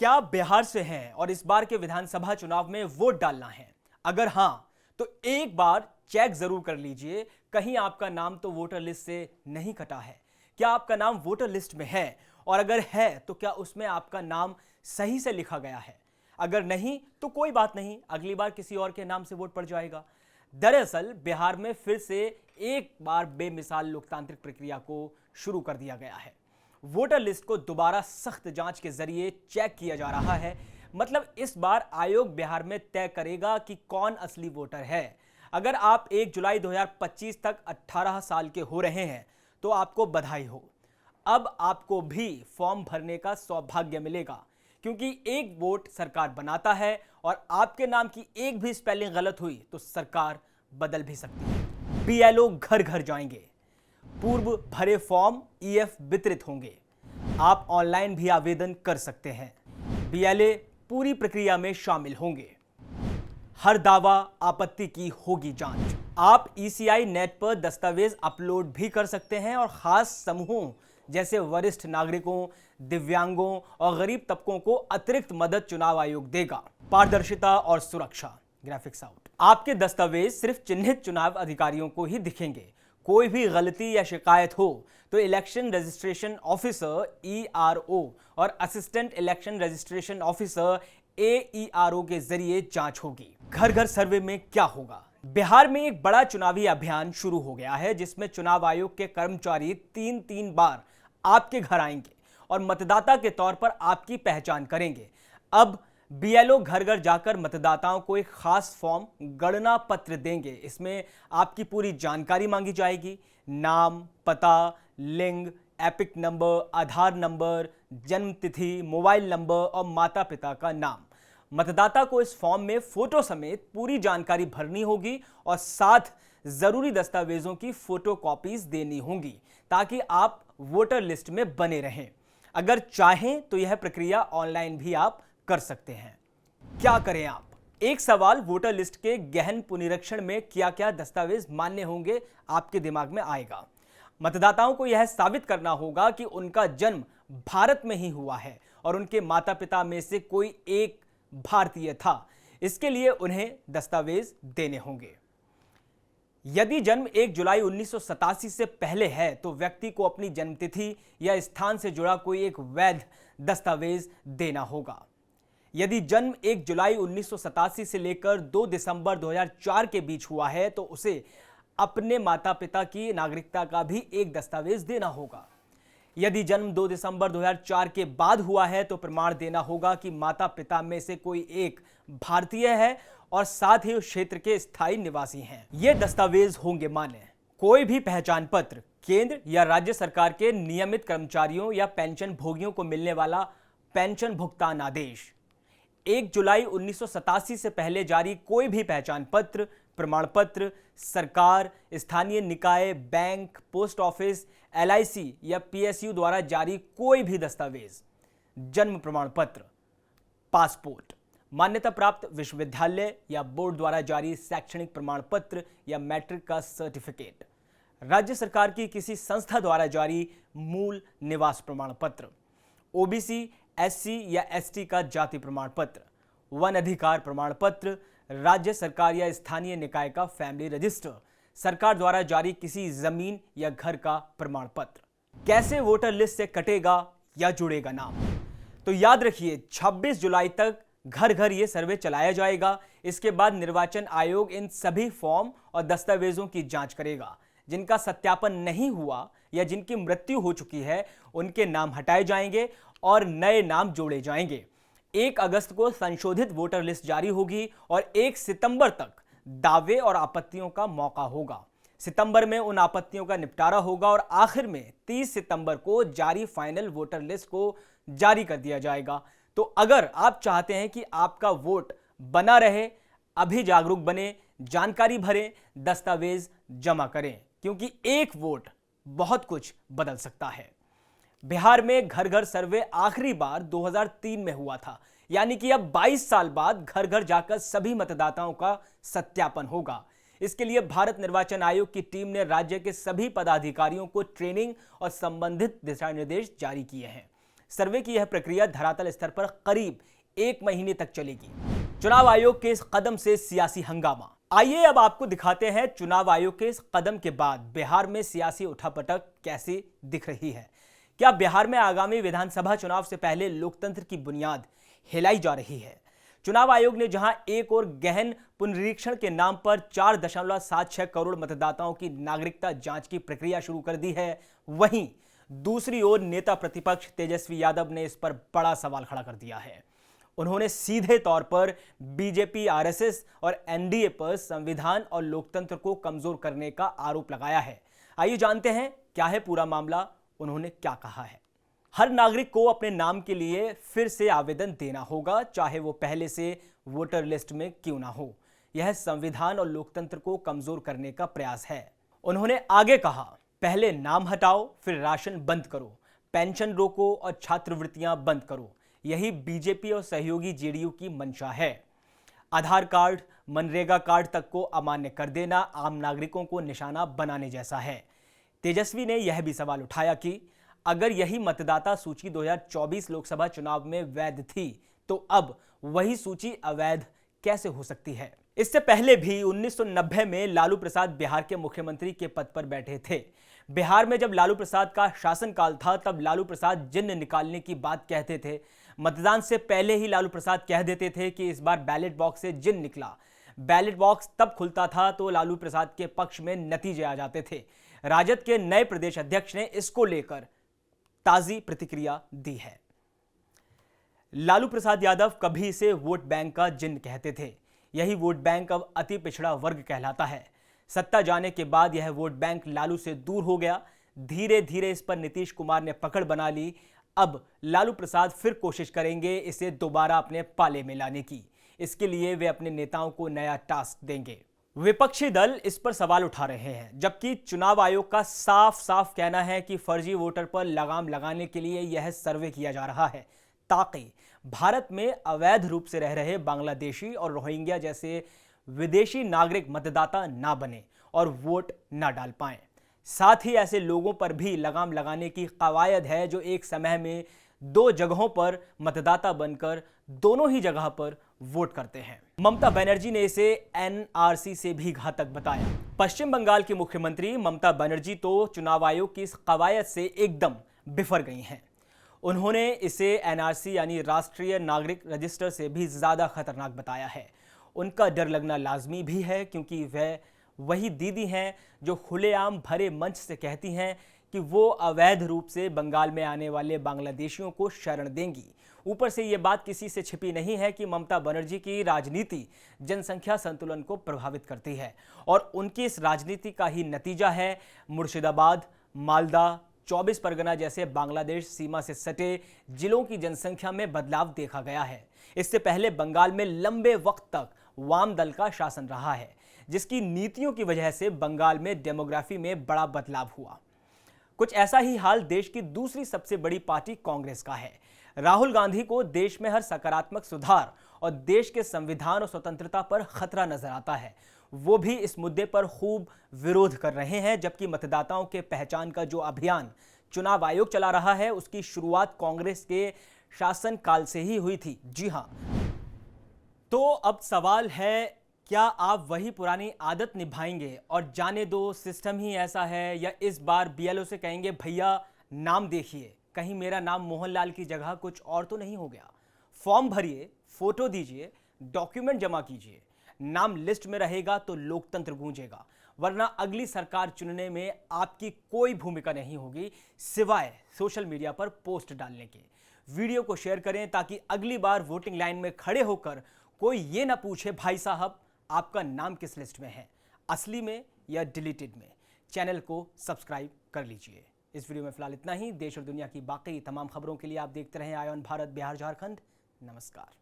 क्या आप बिहार से हैं और इस बार के विधानसभा चुनाव में वोट डालना है? अगर हां, तो एक बार चेक जरूर कर लीजिए कहीं आपका नाम तो वोटर लिस्ट से नहीं कटा है। क्या आपका नाम वोटर लिस्ट में है? और अगर है तो क्या उसमें आपका नाम सही से लिखा गया है? अगर नहीं तो कोई बात नहीं, अगली बार किसी और के नाम से वोट पड़ जाएगा। दरअसल बिहार में फिर से एक बार बेमिसाल लोकतांत्रिक प्रक्रिया को शुरू कर दिया गया है। वोटर लिस्ट को दोबारा सख्त जांच के जरिए चेक किया जा रहा है। मतलब इस बार आयोग बिहार में तय करेगा कि कौन असली वोटर है। अगर आप 1 जुलाई 2025 तक 18 साल के हो रहे हैं तो आपको बधाई हो। अब आपको भी फॉर्म भरने का सौभाग्य मिलेगा, क्योंकि एक वोट सरकार बनाता है और आपके नाम की एक भी स्पेलिंग गलत हुई तो सरकार बदल भी सकती है। बीएलओ घर घर जाएंगे, पूर्व भरे फॉर्म ईएफ वितरित होंगे। आप ऑनलाइन भी आवेदन कर सकते हैं। बीएलए पूरी प्रक्रिया में शामिल होंगे। हर दावा आपत्ति की होगी जांच। आप ईसीआई नेट पर दस्तावेज अपलोड भी कर सकते हैं और खास समूहों जैसे वरिष्ठ नागरिकों, दिव्यांगों और गरीब तबकों को अतिरिक्त मदद चुनाव आयोग देगा। पारदर्शिता और सुरक्षा। Graphics out. आपके दस्तावेज सिर्फ चिन्हित चुनाव अधिकारियों को ही दिखेंगे। कोई भी गलती या शिकायत हो तो इलेक्शन रजिस्ट्रेशन ऑफिसर ईआरओ और assistant election registration officer AERO के जरिए जांच होगी। घर घर सर्वे में क्या होगा? बिहार में एक बड़ा चुनावी अभियान शुरू हो गया है, जिसमें चुनाव आयोग के कर्मचारी 3-3 बार आपके घर आएंगे और मतदाता के तौर पर आपकी पहचान करेंगे। अब बीएलओ घर घर जाकर मतदाताओं को एक खास फॉर्म गणना पत्र देंगे। इसमें आपकी पूरी जानकारी मांगी जाएगी। नाम, पता, लिंग, एपिक नंबर, आधार नंबर, जन्म तिथि, मोबाइल नंबर और माता पिता का नाम। मतदाता को इस फॉर्म में फोटो समेत पूरी जानकारी भरनी होगी और साथ जरूरी दस्तावेजों की फोटो कॉपीज देनी होंगी, ताकि आप वोटर लिस्ट में बने रहें। अगर चाहें तो यह प्रक्रिया ऑनलाइन भी आप कर सकते हैं। क्या करें आप? एक सवाल वोटर लिस्ट के गहन पुनरीक्षण में क्या क्या दस्तावेज मान्य होंगे आपके दिमाग में आएगा। मतदाताओं को यह साबित करना होगा कि उनका जन्म भारत में ही हुआ है और उनके माता पिता में से कोई एक भारतीय था। इसके लिए उन्हें दस्तावेज देने होंगे। यदि जन्म 1 जुलाई 1987 से पहले है तो व्यक्ति को अपनी जन्मतिथि या स्थान से जुड़ा कोई एक वैध दस्तावेज देना होगा। यदि जन्म 1 जुलाई 1987 से लेकर 2 दिसंबर 2004 के बीच हुआ है तो उसे अपने माता पिता की नागरिकता का भी एक दस्तावेज देना होगा। यदि जन्म 2 दिसंबर 2004 के बाद हुआ है तो प्रमाण देना होगा कि माता पिता में से कोई एक भारतीय है और साथ ही उस क्षेत्र के स्थायी निवासी हैं। ये दस्तावेज होंगे मान्य। कोई भी पहचान पत्र केंद्र या राज्य सरकार के नियमित कर्मचारियों या पेंशन भोगियों को मिलने वाला पेंशन भुगतान आदेश, 1 जुलाई 1987 से पहले जारी कोई भी पहचान पत्र, प्रमाण पत्र, सरकार, स्थानीय निकाय, बैंक, पोस्ट ऑफिस, एलआईसी या पीएसयू द्वारा जारी कोई भी दस्तावेज, जन्म प्रमाण पत्र, पासपोर्ट, मान्यता प्राप्त विश्वविद्यालय या बोर्ड द्वारा जारी शैक्षणिक प्रमाण पत्र या मैट्रिक का सर्टिफिकेट, राज्य सरकार की किसी संस्था द्वारा जारी मूल निवास प्रमाण पत्र, ओबीसी, एससी या एसटी का जाति प्रमाण पत्र, वन अधिकार प्रमाण पत्र, राज्य सरकार या स्थानीय निकाय का फैमिली रजिस्टर, सरकार द्वारा जारी किसी जमीन या घर का प्रमाण पत्र। कैसे वोटर लिस्ट से कटेगा या जुड़ेगा नाम? तो याद रखिए 26 जुलाई तक घर घर ये सर्वे चलाया जाएगा। इसके बाद निर्वाचन आयोग इन सभी फॉर्म और दस्तावेजों की जांच करेगा। जिनका सत्यापन नहीं हुआ या जिनकी मृत्यु हो चुकी है उनके नाम हटाए जाएंगे और नए नाम जोड़े जाएंगे। 1 अगस्त को संशोधित वोटर लिस्ट जारी होगी और 1 सितंबर तक दावे और आपत्तियों का मौका होगा। सितंबर में उन आपत्तियों का निपटारा होगा और आखिर में 30 सितंबर को जारी फाइनल वोटर लिस्ट को जारी कर दिया जाएगा। तो अगर आप चाहते हैं कि आपका वोट बना रहे, अभी जागरूक बने, जानकारी भरें, दस्तावेज जमा करें, क्योंकि एक वोट बहुत कुछ बदल सकता है। बिहार में घर घर सर्वे आखिरी बार 2003 में हुआ था, यानी कि अब 22 साल बाद घर घर जाकर सभी मतदाताओं का सत्यापन होगा। इसके लिए भारत निर्वाचन आयोग की टीम ने राज्य के सभी पदाधिकारियों को ट्रेनिंग और संबंधित दिशा निर्देश जारी किए हैं। सर्वे की यह प्रक्रिया धरातल स्तर पर करीब 1 महीने तक चलेगी। चुनाव आयोग के इस कदम से सियासी हंगामा। आइए अब आपको दिखाते हैं चुनाव आयोग के इस कदम के बाद बिहार में सियासी उठापटक कैसी दिख रही है। क्या बिहार में आगामी विधानसभा चुनाव से पहले लोकतंत्र की बुनियाद हिलाई जा रही है? चुनाव आयोग ने जहां एक और गहन पुनरीक्षण के नाम पर 4.76 करोड़ मतदाताओं की नागरिकता जांच की प्रक्रिया शुरू कर दी है, वहीं दूसरी ओर नेता प्रतिपक्ष तेजस्वी यादव ने इस पर बड़ा सवाल खड़ा कर दिया है। उन्होंने सीधे तौर पर बीजेपी, आरएसएस और एनडीए पर संविधान और लोकतंत्र को कमजोर करने का आरोप लगाया है। आइए जानते हैं क्या है पूरा मामला, उन्होंने क्या कहा है। हर नागरिक को अपने नाम के लिए फिर से आवेदन देना होगा, चाहे वो पहले से वोटर लिस्ट में क्यों ना हो। यह संविधान और लोकतंत्र को कमजोर करने का प्रयास है। उन्होंने आगे कहा, पहले नाम हटाओ, फिर राशन बंद करो, पेंशन रोको और छात्रवृत्तियां बंद करो। यही बीजेपी और सहयोगी जेडीयू की मंशा है। आधार कार्ड, मनरेगा कार्ड तक को अमान्य कर देना आम नागरिकों को निशाना बनाने जैसा है। तेजस्वी ने यह भी सवाल उठाया कि अगर यही मतदाता सूची 2024 लोकसभा चुनाव में वैध थी, तो अब वही सूची अवैध कैसे हो सकती है? इससे पहले भी 1990 में लालू प्रसाद बिहार के मुख्यमंत्री के पद पर बैठे थे। बिहार में जब लालू प्रसाद का शासनकाल था, तब लालू प्रसाद जिन्न निकालने की बात कहते थे। मतदान से पहले ही लालू प्रसाद कह देते थे कि इस बार बैलेट बॉक्स से जिन्न निकला। बैलेट बॉक्स तब खुलता था तो लालू प्रसाद के पक्ष में नतीजे आ जाते थे। राजद के नए प्रदेश अध्यक्ष ने इसको लेकर ताजी प्रतिक्रिया दी है। लालू प्रसाद यादव कभी इसे वोट बैंक का जिन्न कहते थे। यही वोट बैंक अब अति पिछड़ा वर्ग कहलाता है। सत्ता जाने के बाद यह वोट बैंक लालू से दूर हो गया। धीरे धीरे इस पर नीतीश कुमार ने पकड़ बना ली। अब लालू प्रसाद फिर कोशिश करेंगे इसे दोबारा अपने पाले में लाने की। इसके लिए वे अपने नेताओं को नया टास्क देंगे। विपक्षी दल इस पर सवाल उठा रहे हैं, जबकि चुनाव आयोग का साफ साफ कहना है कि फर्जी वोटर पर लगाम लगाने के लिए यह सर्वे किया जा रहा है, ताकि भारत में अवैध रूप से रह रहे बांग्लादेशी और रोहिंग्या जैसे विदेशी नागरिक मतदाता ना बने और वोट ना डाल पाएं। साथ ही ऐसे लोगों पर भी लगाम लगाने की कवायद है जो एक समय में 2 जगहों पर मतदाता बनकर दोनों ही जगह पर वोट करते हैं। ममता बनर्जी ने इसे एनआरसी से भी घातक बताया। पश्चिम बंगाल की मुख्यमंत्री ममता बनर्जी तो चुनाव आयोग की इस कवायद से एकदम बिफर गई हैं। उन्होंने इसे एनआरसी यानी राष्ट्रीय नागरिक रजिस्टर से भी ज्यादा खतरनाक बताया है। उनका डर लगना लाजमी भी है, क्योंकि वह वही दीदी हैं जो खुलेआम भरे मंच से कहती हैं कि वो अवैध रूप से बंगाल में आने वाले बांग्लादेशियों को शरण देंगी। ऊपर से ये बात किसी से छिपी नहीं है कि ममता बनर्जी की राजनीति जनसंख्या संतुलन को प्रभावित करती है और उनकी इस राजनीति का ही नतीजा है मुर्शिदाबाद, मालदा, 24 परगना जैसे बांग्लादेश सीमा से सटे जिलों की जनसंख्या में बदलाव देखा गया है। इससे पहले बंगाल में लंबे वक्त तक वाम दल का शासन रहा है, जिसकी नीतियों की वजह से बंगाल में डेमोग्राफी में बड़ा बदलाव हुआ। कुछ ऐसा ही हाल देश की दूसरी सबसे बड़ी पार्टी कांग्रेस का है। राहुल गांधी को देश में हर सकारात्मक सुधार और देश के संविधान और स्वतंत्रता पर खतरा नजर आता है। वो भी इस मुद्दे पर खूब विरोध कर रहे हैं, जबकि मतदाताओं के पहचान का जो अभियान चुनाव आयोग चला रहा है, उसकी शुरुआत कांग्रेस के शासन काल से ही हुई थी। जी हां, तो अब सवाल है, क्या आप वही पुरानी आदत निभाएंगे और जाने दो सिस्टम ही ऐसा है, या इस बार बीएलओ से कहेंगे भैया नाम देखिए, कहीं मेरा नाम मोहनलाल की जगह कुछ और तो नहीं हो गया। फॉर्म भरिए, फोटो दीजिए, डॉक्यूमेंट जमा कीजिए, नाम लिस्ट में रहेगा तो लोकतंत्र गूंजेगा, वरना अगली सरकार चुनने में आपकी कोई भूमिका नहीं होगी सिवाय सोशल मीडिया पर पोस्ट डालने के। वीडियो को शेयर करें ताकि अगली बार वोटिंग लाइन में खड़े होकर कोई ये ना पूछे भाई साहब आपका नाम किस लिस्ट में है, असली में या डिलीटेड में। चैनल को सब्सक्राइब कर लीजिए। इस वीडियो में फिलहाल इतना ही। देश और दुनिया की बाकी तमाम खबरों के लिए आप देखते रहें आईऑन भारत बिहार झारखंड। नमस्कार।